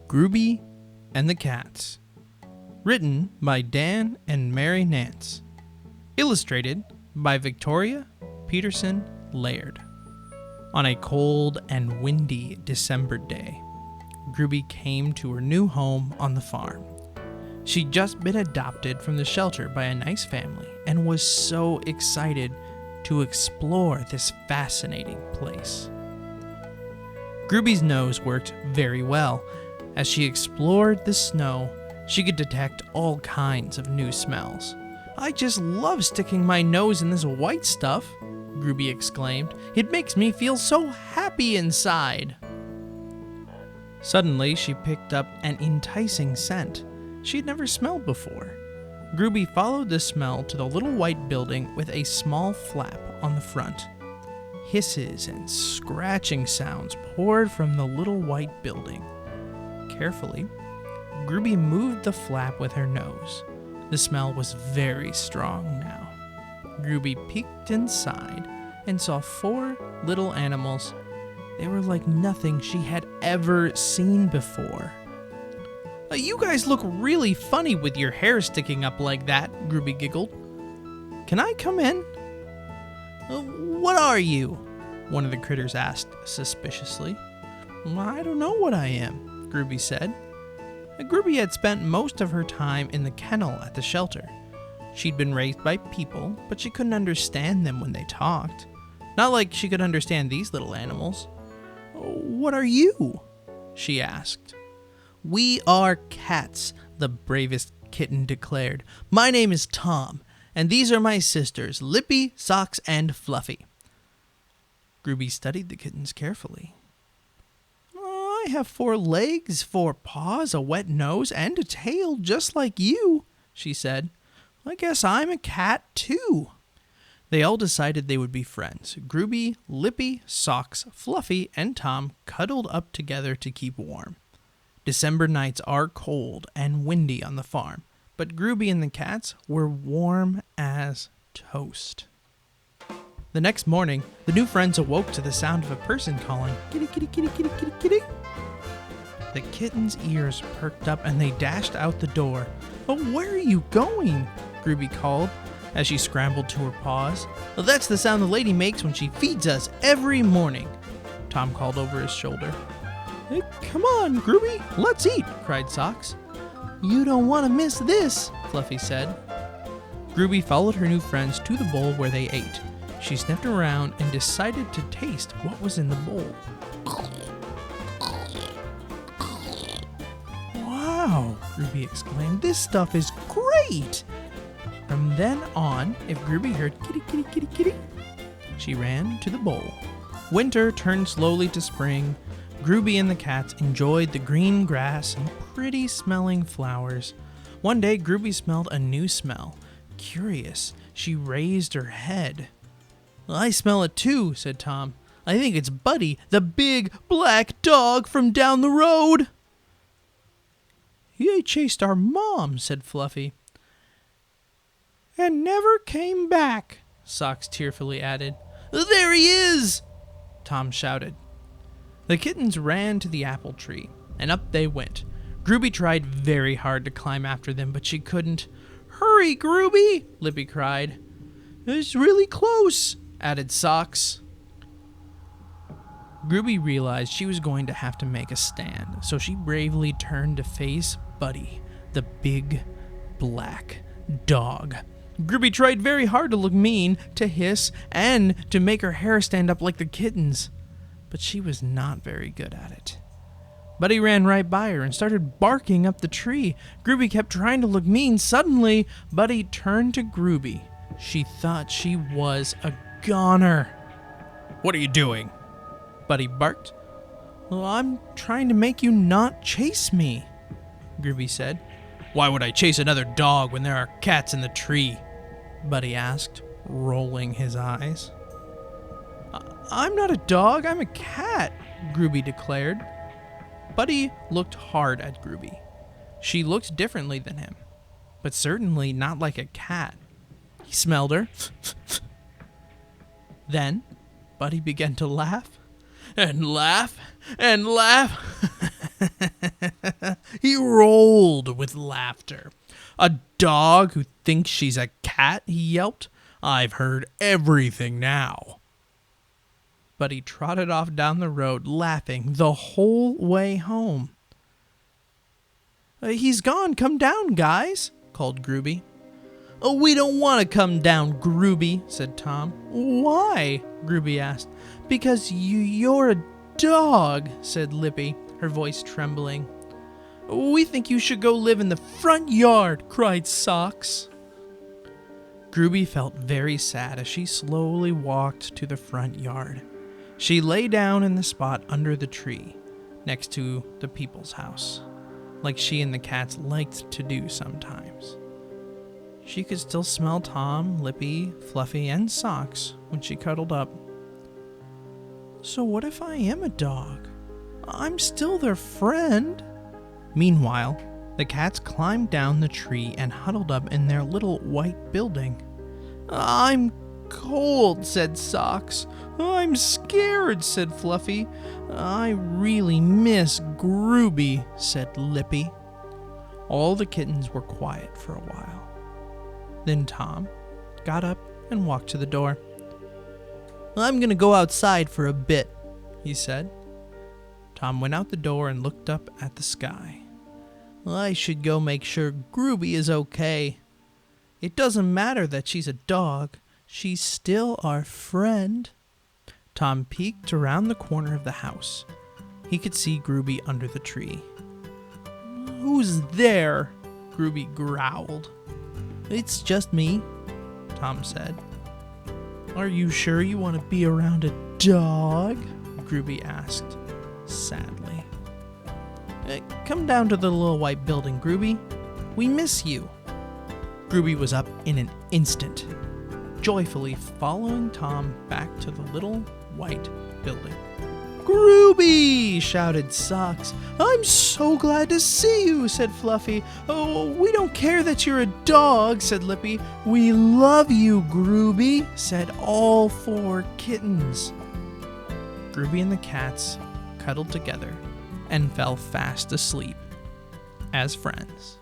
Greubie and the Cats. Written by Dan and Mary Nance. Illustrated by Victoria Peterson Laird. On a cold and windy December day, Greubie came to her new home on the farm. She'd just been adopted from the shelter by a nice family and was so excited to explore this fascinating place. Greubie's nose worked very well. As she explored the snow, she could detect all kinds of new smells. "I just love sticking my nose in this white stuff," Greubie exclaimed. "It makes me feel so happy inside." Suddenly, she picked up an enticing scent she'd never smelled before. Greubie followed the smell to the little white building with a small flap on the front. Hisses and scratching sounds poured from the little white building. Carefully, Greubie moved the flap with her nose. The smell was very strong now. Greubie peeked inside and saw 4 little animals. They were like nothing she had ever seen before. "You guys look really funny with your hair sticking up like that," Greubie giggled. "Can I come in?" "What are you?" one of the critters asked suspiciously. "I don't know what I am," Greubie said. Greubie had spent most of her time in the kennel at the shelter. She'd been raised by people, but she couldn't understand them when they talked. Not like she could understand these little animals. "What are you?" she asked. "We are cats," the bravest kitten declared. "My name is Tom, and these are my sisters, Lippy, Socks, and Fluffy." Greubie studied the kittens carefully. "I have 4 legs, 4 paws, a wet nose, and a tail just like you," she said. "I guess I'm a cat, too." They all decided they would be friends. Greubie, Lippy, Socks, Fluffy, and Tom cuddled up together to keep warm. December nights are cold and windy on the farm, but Greubie and the cats were warm as toast. The next morning, the new friends awoke to the sound of a person calling, "Kitty, kitty, kitty, kitty, kitty, kitty." The kitten's ears perked up and they dashed out the door. "Oh, where are you going?" Greubie called as she scrambled to her paws. "That's the sound the lady makes when she feeds us every morning," Tom called over his shoulder. "Come on, Greubie, let's eat," cried Socks. "You don't want to miss this," Fluffy said. Greubie followed her new friends to the bowl where they ate. She sniffed around and decided to taste what was in the bowl. "Wow," Greubie exclaimed, "this stuff is great!" From then on, if Greubie heard kitty, kitty, kitty, kitty, she ran to the bowl. Winter turned slowly to spring. Greubie and the cats enjoyed the green grass and pretty smelling flowers. One day, Greubie smelled a new smell. Curious, she raised her head. "I smell it too," said Tom. "I think it's Buddy, the big black dog from down the road." "He chased our mom," said Fluffy. "And never came back," Socks tearfully added. "There he is!" Tom shouted. The kittens ran to the apple tree, and up they went. Greubie tried very hard to climb after them, but she couldn't. "Hurry, Greubie!" Lippy cried. "It's really close," added Socks. Greubie realized she was going to have to make a stand, so she bravely turned to face Buddy, the big black dog. Greubie tried very hard to look mean, to hiss, and to make her hair stand up like the kittens, but she was not very good at it. Buddy ran right by her and started barking up the tree. Greubie kept trying to look mean. Suddenly, Buddy turned to Greubie. She thought she was a goner. "What are you doing?" Buddy barked. "Well, I'm trying to make you not chase me," Greubie said. "Why would I chase another dog when there are cats in the tree?" Buddy asked, rolling his eyes. "I'm not a dog, I'm a cat," Greubie declared. Buddy looked hard at Greubie. She looked differently than him, but certainly not like a cat. He smelled her. Then Buddy began to laugh and laugh and laugh. He rolled with laughter. "A dog who thinks she's a cat?" he yelped. "I've heard everything now." But he trotted off down the road, laughing the whole way home. "He's gone. Come down, guys," called Greubie. "Oh, we don't want to come down, Greubie," said Tom. "Why?" Greubie asked. "Because you're a dog," said Lippy, her voice trembling. "We think you should go live in the front yard," cried Socks. Greubie felt very sad as she slowly walked to the front yard. She lay down in the spot under the tree, next to the people's house, like she and the cats liked to do sometimes. She could still smell Tom, Lippy, Fluffy, and Socks when she cuddled up. So what if I am a dog? I'm still their friend. Meanwhile, the cats climbed down the tree and huddled up in their little white building. "I'm cold," said Socks. "I'm scared," said Fluffy. "I really miss Greubie," said Lippy. All the kittens were quiet for a while. Then Tom got up and walked to the door. "I'm going to go outside for a bit," he said. Tom went out the door and looked up at the sky. "I should go make sure Greubie is okay. It doesn't matter that she's a dog. She's still our friend." Tom peeked around the corner of the house. He could see Greubie under the tree. "Who's there?" Greubie growled. "It's just me," Tom said. "Are you sure you want to be around a dog?" Greubie asked, sadly. "Come down to the little white building, Greubie. We miss you." Greubie was up in an instant, joyfully following Tom back to the little white building. "Greubie!" shouted Socks. "I'm so glad to see you," said Fluffy. "Oh, we don't care that you're a dog," said Lippy. "We love you, Greubie," said all four kittens. Greubie and the cats cuddled together and fell fast asleep as friends.